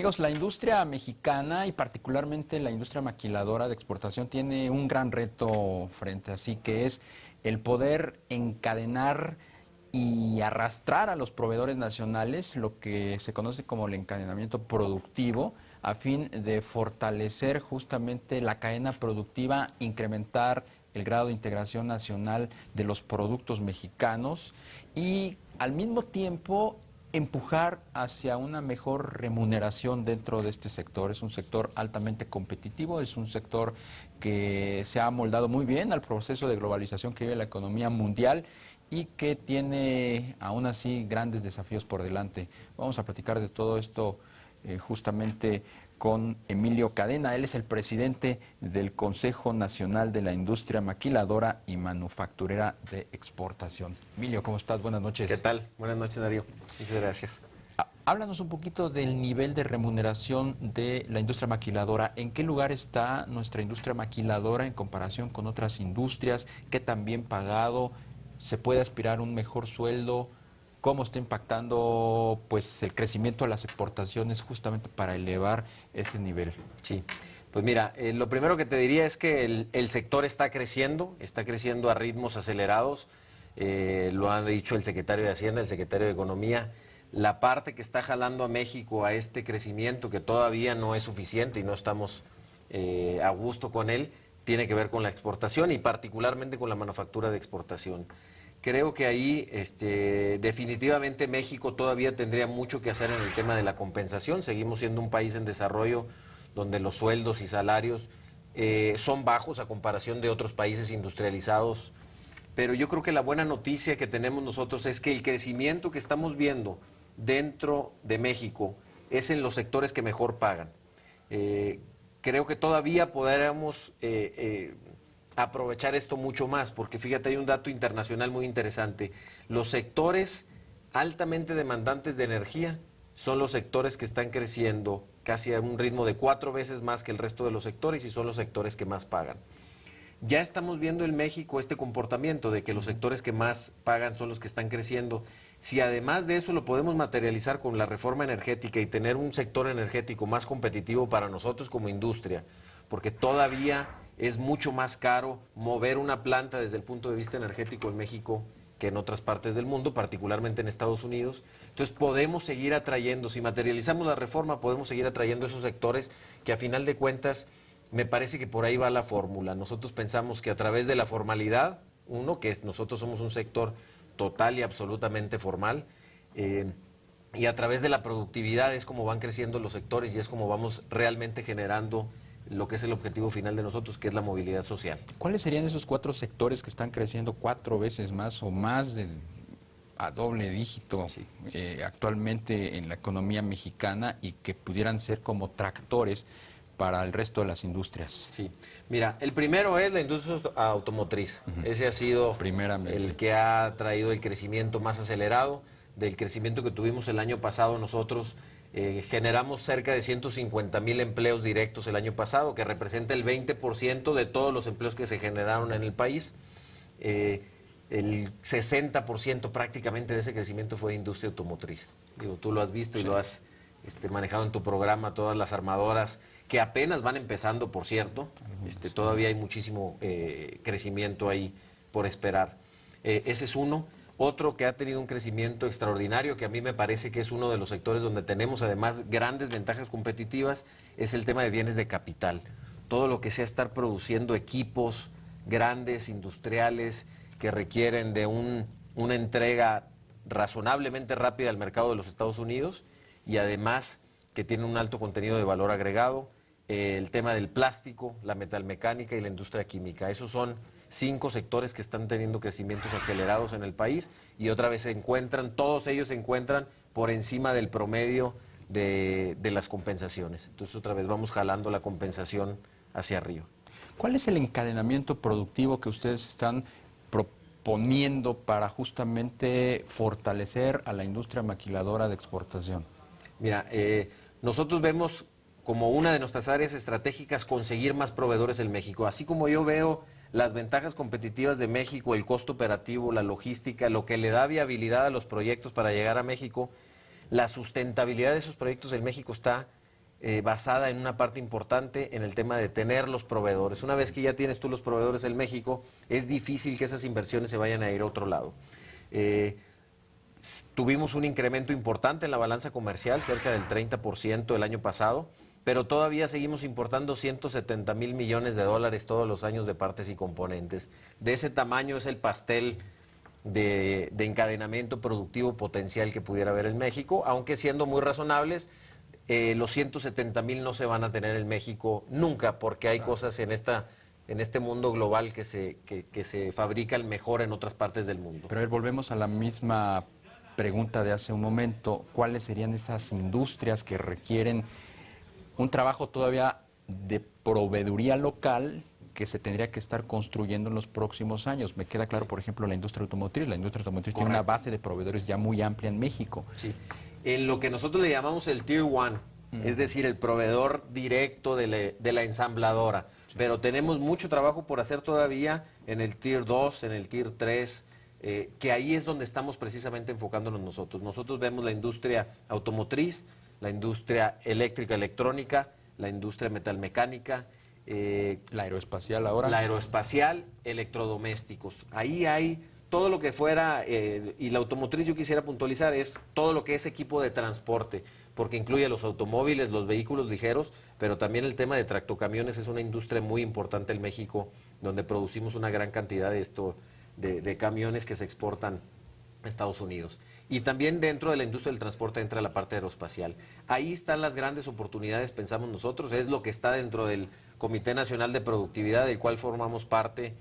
Amigos, la industria mexicana y particularmente la industria maquiladora de exportación tiene un gran reto frente a sí, que es el poder encadenar y arrastrar a los proveedores nacionales, lo que se conoce como el encadenamiento productivo, a fin de fortalecer justamente la cadena productiva, incrementar el grado de integración nacional de los productos mexicanos y al mismo tiempo empujar hacia una mejor remuneración dentro de este sector. Es un sector altamente competitivo, es un sector que se ha moldado muy bien al proceso de globalización que vive la economía mundial y que tiene aún así grandes desafíos por delante. Vamos a platicar de todo esto justamente con Emilio Cadena. Él es el presidente del Consejo Nacional de la Industria Maquiladora y Manufacturera de Exportación. Emilio, ¿cómo estás? Buenas noches. ¿Qué tal? Buenas noches, Darío. Muchas gracias. Háblanos un poquito del nivel de remuneración de la industria maquiladora. ¿En qué lugar está nuestra industria maquiladora en comparación con otras industrias? ¿Qué tan bien pagado? ¿Se puede aspirar a un mejor sueldo? ¿Cómo está impactando pues el crecimiento de las exportaciones justamente para elevar ese nivel? Sí, pues mira, lo primero que te diría es que el sector está creciendo a ritmos acelerados. Lo ha dicho el secretario de Hacienda, el secretario de Economía. La parte que está jalando a México a este crecimiento, que todavía no es suficiente y no estamos a gusto con él, tiene que ver con la exportación y particularmente con la manufactura de exportación. Creo que ahí definitivamente México todavía tendría mucho que hacer en el tema de la compensación. Seguimos siendo un país en desarrollo donde los sueldos y salarios son bajos a comparación de otros países industrializados. Pero yo creo que la buena noticia que tenemos nosotros es que el crecimiento que estamos viendo dentro de México es en los sectores que mejor pagan. Creo que todavía podríamos aprovechar esto mucho más, porque fíjate, hay un dato internacional muy interesante. Los sectores altamente demandantes de energía son los sectores que están creciendo casi a un ritmo de 4 veces más que el resto de los sectores y son los sectores que más pagan. Ya estamos viendo en México este comportamiento de que los sectores que más pagan son los que están creciendo. Si además de eso lo podemos materializar con la reforma energética y tener un sector energético más competitivo para nosotros como industria, porque todavía es mucho más caro mover una planta desde el punto de vista energético en México que en otras partes del mundo, particularmente en Estados Unidos. Entonces podemos seguir atrayendo, si materializamos la reforma, podemos seguir atrayendo esos sectores que a final de cuentas me parece que por ahí va la fórmula. Nosotros pensamos que a través de la formalidad, nosotros somos un sector total y absolutamente formal, y a través de la productividad es como van creciendo los sectores y es como vamos realmente generando lo que es el objetivo final de nosotros, que es la movilidad social. ¿Cuáles serían esos 4 sectores que están creciendo 4 veces más o más a doble dígito Sí. Actualmente en la economía mexicana y que pudieran ser como tractores para el resto de las industrias? Sí, mira, el primero es la industria automotriz. Ese ha sido el que ha traído el crecimiento más acelerado. Del crecimiento que tuvimos el año pasado nosotros generamos cerca de 150,000 empleos directos el año pasado, que representa el 20% de todos los empleos que se generaron en el país. El 60% prácticamente de ese crecimiento fue de industria automotriz. Digo, tú lo has visto y lo has manejado en tu programa, todas las armadoras, que apenas van empezando, por cierto. Todavía hay muchísimo crecimiento ahí por esperar. Ese es uno. Otro que ha tenido un crecimiento extraordinario, que a mí me parece que es uno de los sectores donde tenemos además grandes ventajas competitivas, es el tema de bienes de capital. Todo lo que sea estar produciendo equipos grandes, industriales, que requieren de una entrega razonablemente rápida al mercado de los Estados Unidos y además que tiene un alto contenido de valor agregado, el tema del plástico, la metalmecánica y la industria química. Esos son 5 sectores que están teniendo crecimientos acelerados en el país y otra vez todos ellos se encuentran por encima del promedio de las compensaciones. Entonces otra vez vamos jalando la compensación hacia arriba. ¿Cuál es el encadenamiento productivo que ustedes están proponiendo para justamente fortalecer a la industria maquiladora de exportación? Mira, nosotros vemos como una de nuestras áreas estratégicas conseguir más proveedores en México. Así como yo veo las ventajas competitivas de México, el costo operativo, la logística, lo que le da viabilidad a los proyectos para llegar a México, la sustentabilidad de esos proyectos en México está basada en una parte importante en el tema de tener los proveedores. Una vez que ya tienes tú los proveedores en México, es difícil que esas inversiones se vayan a ir a otro lado. Tuvimos un incremento importante en la balanza comercial, cerca del 30% el año pasado, pero todavía seguimos importando 170,000 millones de dólares todos los años de partes y componentes. De ese tamaño es el pastel de encadenamiento productivo potencial que pudiera haber en México, aunque siendo muy razonables, los 170,000 no se van a tener en México nunca, porque hay cosas en este mundo global que se fabrican mejor en otras partes del mundo. Pero a ver, volvemos a la misma pregunta de hace un momento. ¿Cuáles serían esas industrias que requieren un trabajo todavía de proveeduría local que se tendría que estar construyendo en los próximos años? Me queda claro, por ejemplo, la industria automotriz. La industria automotriz tiene una base de proveedores ya muy amplia en México. Sí. En lo que nosotros le llamamos el Tier 1, es decir, el proveedor directo de la ensambladora. Sí. Pero tenemos mucho trabajo por hacer todavía en el Tier 2, en el Tier 3, que ahí es donde estamos precisamente enfocándonos nosotros. Nosotros vemos la industria automotriz, la industria eléctrica, electrónica, la industria metalmecánica, la aeroespacial ahora. La aeroespacial, electrodomésticos. Ahí hay todo lo que fuera, y la automotriz yo quisiera puntualizar, es todo lo que es equipo de transporte, porque incluye los automóviles, los vehículos ligeros, pero también el tema de tractocamiones es una industria muy importante en México, donde producimos una gran cantidad de camiones que se exportan a Estados Unidos. Y también dentro de la industria del transporte entra la parte aeroespacial. Ahí están las grandes oportunidades, pensamos nosotros, es lo que está dentro del Comité Nacional de Productividad, del cual formamos parte,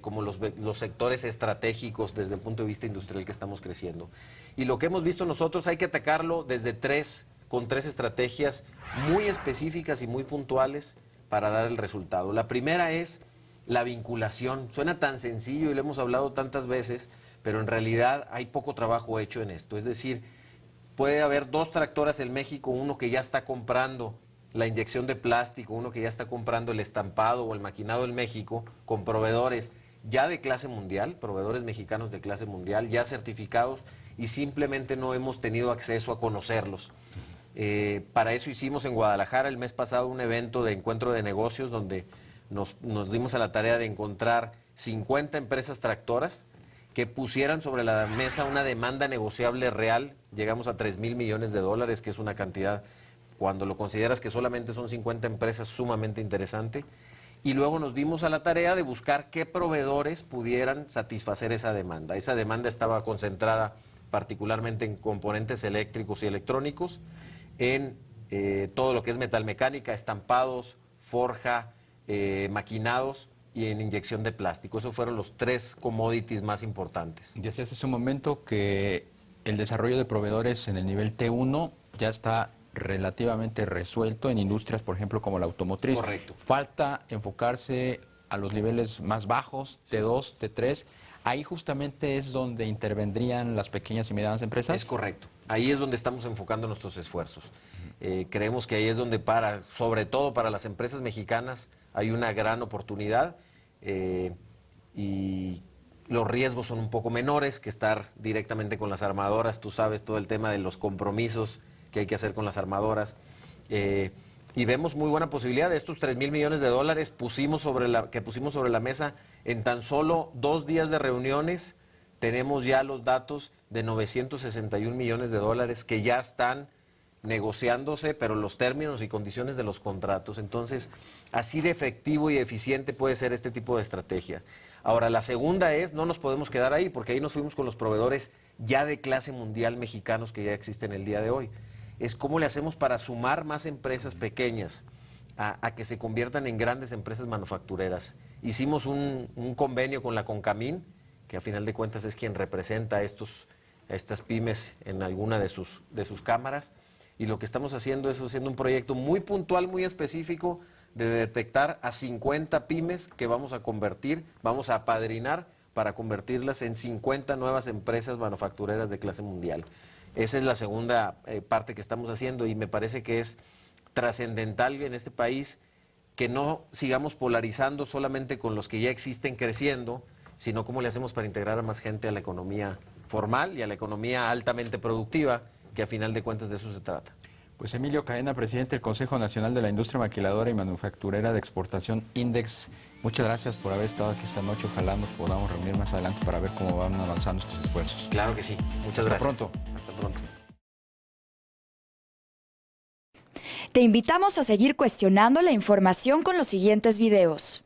como los sectores estratégicos desde el punto de vista industrial que estamos creciendo. Y lo que hemos visto nosotros hay que atacarlo con tres estrategias muy específicas y muy puntuales para dar el resultado. La primera es la vinculación. Suena tan sencillo y lo hemos hablado tantas veces, pero en realidad hay poco trabajo hecho en esto. Es decir, puede haber dos tractoras en México, uno que ya está comprando la inyección de plástico, uno que ya está comprando el estampado o el maquinado en México, con proveedores ya de clase mundial, proveedores mexicanos de clase mundial, ya certificados, y simplemente no hemos tenido acceso a conocerlos. Para eso hicimos en Guadalajara el mes pasado un evento de encuentro de negocios donde nos dimos a la tarea de encontrar 50 empresas tractoras que pusieran sobre la mesa una demanda negociable real. Llegamos a 3,000 millones de dólares, que es una cantidad, cuando lo consideras que solamente son 50 empresas, sumamente interesante. Y luego nos dimos a la tarea de buscar qué proveedores pudieran satisfacer esa demanda. Esa demanda estaba concentrada particularmente en componentes eléctricos y electrónicos, en todo lo que es metalmecánica, estampados, forja, maquinados y en inyección de plástico. Esos fueron los tres commodities más importantes. Decías hace un momento que el desarrollo de proveedores en el nivel T1 ya está relativamente resuelto en industrias, por ejemplo, como la automotriz. Correcto. Falta enfocarse a los niveles más bajos, T2, T3. Ahí justamente es donde intervendrían las pequeñas y medianas empresas. Es correcto. Ahí es donde estamos enfocando nuestros esfuerzos. Creemos que ahí es donde sobre todo para las empresas mexicanas, hay una gran oportunidad, y los riesgos son un poco menores que estar directamente con las armadoras. Tú sabes todo el tema de los compromisos que hay que hacer con las armadoras. Y vemos muy buena posibilidad de estos 3,000 millones de dólares que pusimos sobre la mesa en tan solo 2 días de reuniones. Tenemos ya los datos de 961 millones de dólares que ya están negociándose, pero los términos y condiciones de los contratos. Entonces, así de efectivo y eficiente puede ser este tipo de estrategia. Ahora, la segunda es, no nos podemos quedar ahí, porque ahí nos fuimos con los proveedores ya de clase mundial mexicanos que ya existen el día de hoy. Es cómo le hacemos para sumar más empresas pequeñas a que se conviertan en grandes empresas manufactureras. Hicimos un convenio con la CONCAMIN, que a final de cuentas es quien representa a estas pymes en alguna de sus cámaras, y lo que estamos haciendo es haciendo un proyecto muy puntual, muy específico, de detectar a 50 pymes que vamos a apadrinar para convertirlas en 50 nuevas empresas manufactureras de clase mundial. Esa es la segunda parte que estamos haciendo, y me parece que es trascendental en este país que no sigamos polarizando solamente con los que ya existen creciendo, sino cómo le hacemos para integrar a más gente a la economía formal y a la economía altamente productiva, que a final de cuentas de eso se trata. Pues Emilio Cadena, presidente del Consejo Nacional de la Industria Maquiladora y Manufacturera de Exportación, INDEX, muchas gracias por haber estado aquí esta noche. Ojalá nos podamos reunir más adelante para ver cómo van avanzando estos esfuerzos. Claro que sí. Muchas Hasta gracias. pronto. Hasta pronto. Te invitamos a seguir cuestionando la información con los siguientes videos.